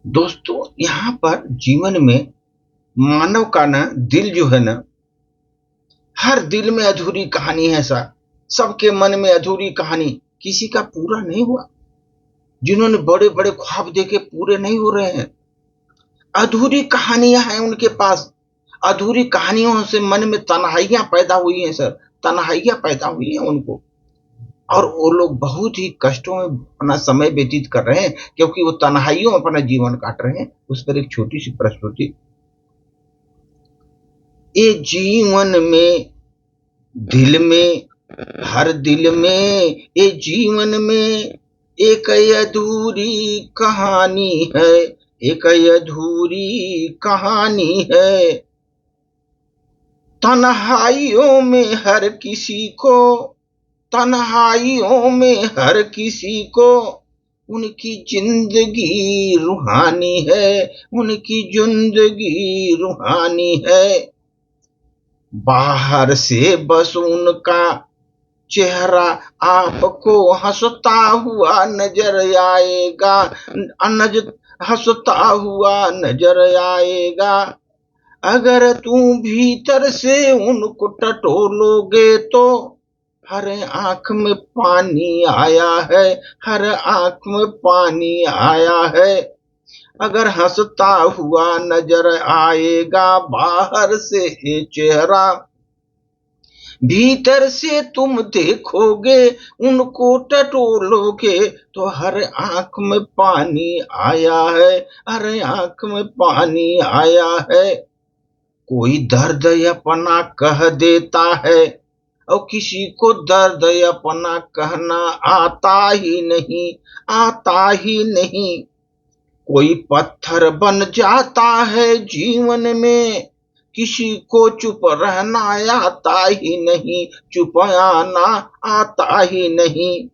दोस्तों, यहाँ पर जीवन में मानव का ना दिल जो है ना, हर दिल में अधूरी कहानी है सर। सबके मन में अधूरी कहानी, किसी का पूरा नहीं हुआ। जिन्होंने बड़े बड़े ख्वाब देखे पूरे नहीं हो रहे हैं, अधूरी कहानियां हैं उनके पास। अधूरी कहानियों से मन में तन्हाइयां पैदा हुई हैं सर, तन्हाइयां पैदा हुई हैं उनको। और वो लोग बहुत ही कष्टों में अपना समय व्यतीत कर रहे हैं, क्योंकि वो तन्हाइयों में अपना जीवन काट रहे हैं। उस पर एक छोटी सी प्रस्तुति। ये जीवन में, दिल में, हर दिल में, ये जीवन में एक अधूरी कहानी है, एक अधूरी कहानी है। तन्हाइयों में हर किसी को, तन्हाइयों में हर किसी को उनकी जिंदगी रूहानी है, उनकी जिंदगी रूहानी है। बाहर से बस उनका चेहरा आपको हंसता हुआ नजर आएगा, हंसता हुआ नजर आएगा। अगर तुम भीतर से उनको टटोलोगे तो हर आंख में पानी आया है, हर आंख में पानी आया है। अगर हंसता हुआ नजर आएगा बाहर से ये चेहरा, भीतर से तुम देखोगे उनको टटोलोगे तो हर आंख में पानी आया है, हर आंख में पानी आया है। कोई दर्द अपना कह देता है और किसी को दर्द अपना कहना आता ही नहीं, आता ही नहीं। कोई पत्थर बन जाता है जीवन में, किसी को चुप रहना आता ही नहीं, चुप आना आता ही नहीं।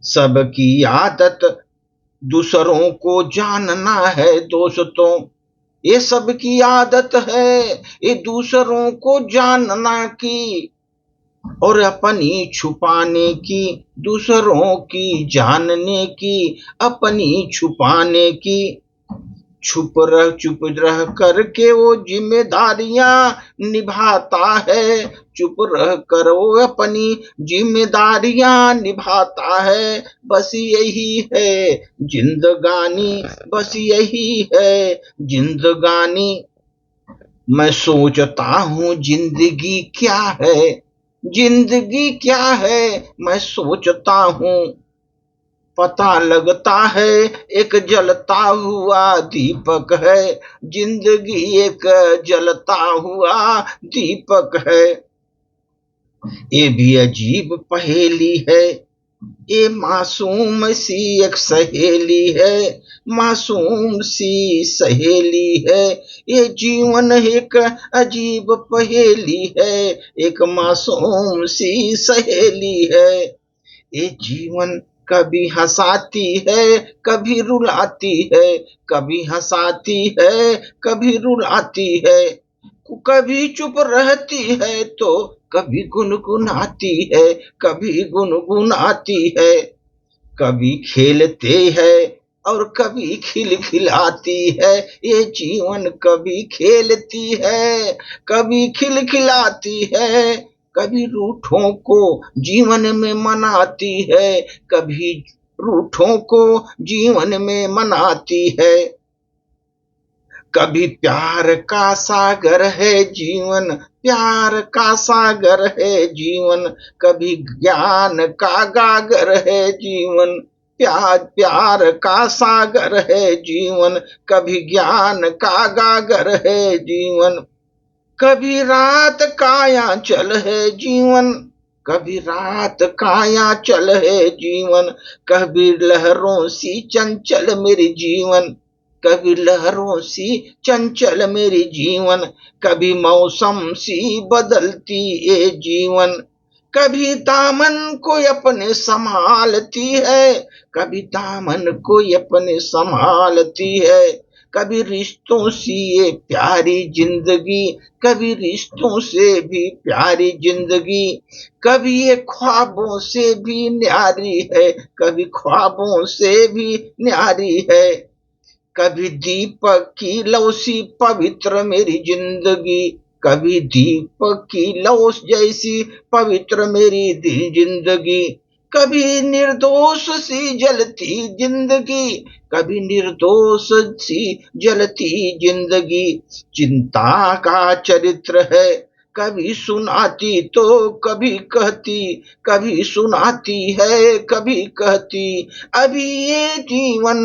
सबकी आदत दूसरों को जानना है दोस्तों, ये सबकी आदत है ये दूसरों को जानना की और अपनी छुपाने की, दूसरों की जानने की, अपनी छुपाने की। चुप रह करके वो जिम्मेदारियां निभाता है, चुप रह कर वो अपनी जिम्मेदारियां निभाता है। बस यही है जिंदगानी, बस यही है जिंदगानी। मैं सोचता हूँ जिंदगी क्या है, जिंदगी क्या है, मैं सोचता हूँ। पता लगता है एक जलता हुआ दीपक है, जिंदगी एक जलता हुआ दीपक है। ये भी अजीब पहेली है, ये मासूम सी एक सहेली है, मासूम सी सहेली है। ये जीवन एक अजीब पहेली है, एक मासूम सी सहेली है। ये जीवन कभी हंसाती है, कभी रुलाती है, कभी हंसाती है, कभी रुलाती है। कभी चुप रहती है तो कभी गुनगुनाती है, कभी गुनगुनाती है। कभी खेलते है और कभी खिलखिलाती है। ये जीवन कभी खेलती है, कभी खिलखिलाती है। कभी रूठों को जीवन में मनाती है, कभी रूठों को जीवन में मनाती है। कभी प्यार का सागर है जीवन, प्यार का सागर है जीवन। कभी ज्ञान का गागर है जीवन, प्यार का सागर है जीवन। कभी ज्ञान का गागर है जीवन। कभी रात का चल है जीवन, कभी रात का चल है जीवन। कभी लहरों सी चंचल मेरी जीवन, कभी लहरों सी चंचल मेरी जीवन। कभी मौसम सी बदलती ये जीवन। कभी दामन को अपने संभालती है, कभी दामन को अपने संभालती है। कभी रिश्तों सी ये प्यारी जिंदगी, कभी रिश्तों से भी प्यारी जिंदगी। कभी ये ख्वाबों से भी न्यारी है, कभी ख्वाबों से भी न्यारी है। कभी दीपक की लौ सी पवित्र मेरी जिंदगी, कभी दीपक की लौ जैसी पवित्र मेरी दिल जिंदगी, कभी निर्दोष सी जलती जिंदगी, कभी निर्दोष सी जलती जिंदगी। चिंता का चरित्र है, कभी सुनाती तो कभी कहती, कभी सुनाती है कभी कहती। अभी ये जीवन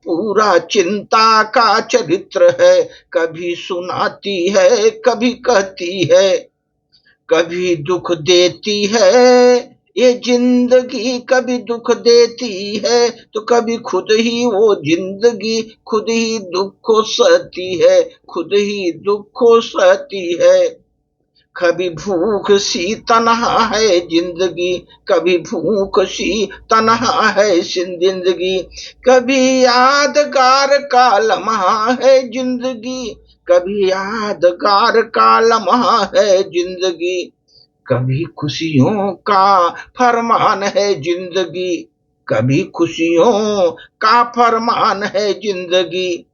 पूरा चिंता का चरित्र है, कभी सुनाती है कभी कहती है। कभी दुख देती है ये जिंदगी, कभी दुख देती है तो कभी खुद ही वो जिंदगी खुद ही दुख को सहती है, खुद ही दुख को सहती है। कभी भूख सी तन्हा है जिंदगी, कभी भूख सी तन्हा है जिंदगी, कभी यादगार का लम्हा है जिंदगी, कभी यादगार का लम्हा है जिंदगी, कभी खुशियों का फरमान है जिंदगी, कभी खुशियों का फरमान है जिंदगी,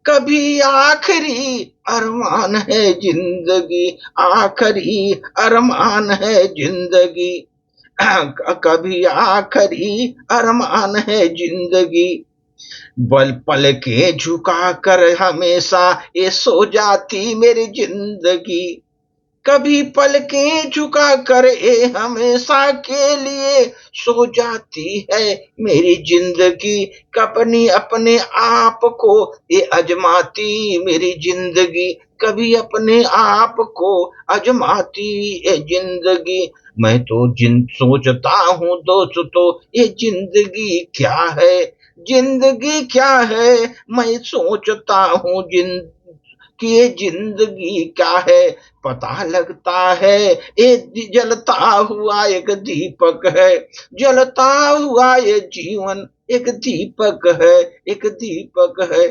कभी आखिरी अरमान है जिंदगी, आखिरी अरमान है जिंदगी, कभी आखिरी अरमान है जिंदगी। बल पल के झुका कर हमेशा ये सो जाती मेरी जिंदगी, कभी पलकें झुका कर ये हमेशा के लिए सो जाती है मेरी जिंदगी, कपनी अपने आप को ये आजमाती मेरी जिंदगी, कभी अपने आप को आजमाती ये जिंदगी। मैं तो जिन सोचता हूँ दोस्तों ये जिंदगी क्या है, जिंदगी क्या है, मैं सोचता हूँ कि ये जिंदगी क्या है। पता लगता है ये जलता हुआ एक दीपक है, जलता हुआ ये जीवन एक दीपक है, एक दीपक है।